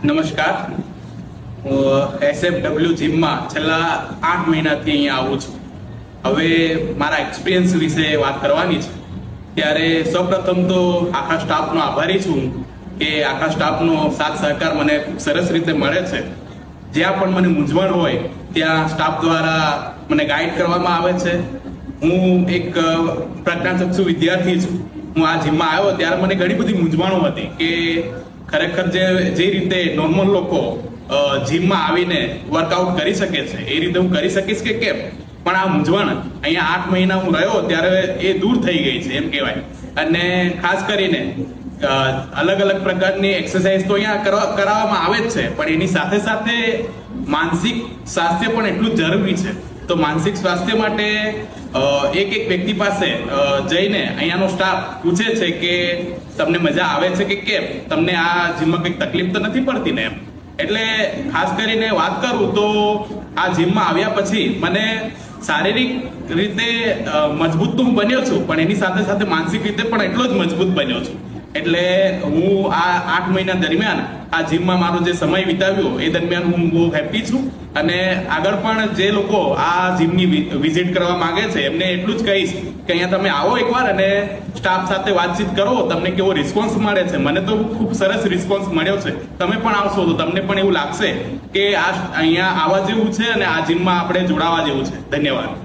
નમસ્કાર. હું એસએફડબલ્યુ જીમમાં છેલ્લા 8 મહિનાથી અહીંયા આવું છું. હવે મારા એક્સપિરિયન્સ વિશે વાત કરવાની છે. ત્યારે સૌપ્રથમ તો આખા સ્ટાફનો આભારી છું કે આખા સ્ટાફનો સાથ સહકાર મને સરસ રીતે મળે છે. જ્યાં પણ મને મૂંઝવણ હોય ત્યાં સ્ટાફ દ્વારા મને ગાઈડ કરવામાં આવે છે. હું એક પ્રજ્ઞાચક્ષુ વિદ્યાર્થી છું. હું આ જીમમાં આવ્યો ત્યારે મને ઘણી બધી મૂંઝવણો હતી કે ખરેખર જે રીતે નોર્મલ લોકો જીમમાં આવીને વર્કઆઉટ કરી શકે છે એ રીતે હું કરી શકીશ કે કેમ. પણ આ મૂંઝવણ અહીંયા 8 મહિના હું રહ્યો ત્યારે એ દૂર થઈ ગઈ છે એમ કહેવાય. અને ખાસ કરીને અલગ અલગ પ્રકારની એક્સરસાઇઝ તો અહીંયા કરાવવામાં આવે જ છે, પણ એની સાથે સાથે માનસિક સ્વાસ્થ્ય પણ એટલું જ જરૂરી છે. તો માનસિક સ્વાસ્થ્ય માટે એક વ્યક્તિ પાસે જઈને અહીંયાનો સ્ટાફ પૂછે છે કે તમને મજા આવે છે કે કેમ, તમને આ જીમમાં કંઈક તકલીફ તો નથી પડતી ને એમ. એટલે ખાસ કરીને વાત કરું તો આ જીમમાં આવ્યા પછી મને શારીરિક રીતે મજબૂત તો હું બન્યો છું, પણ એની સાથે સાથે માનસિક રીતે પણ એટલો જ મજબૂત બન્યો છું. એટલે હું આ 8 મહિના દરમિયાન આ જીમમાં મારો જે સમય વિતાવ્યો એ દરમિયાન હું બહુ હેપી છું. અને આગળ પણ જે લોકો આ જીમની વિઝિટ કરવા માંગે છે એમને એટલું જ કહીશ કે અહીંયા તમે આવો એકવાર અને સ્ટાફ સાથે વાતચીત કરો. તમને કેવો રિસ્પોન્સ મળે છે? મને તો ખૂબ સરસ રિસ્પોન્સ મળ્યો છે. તમે પણ આવશો તો તમને પણ એવું લાગશે કે આ અહીંયા આવવા જેવું છે અને આ જીમમાં આપણે જોડાવા જેવું છે. ધન્યવાદ.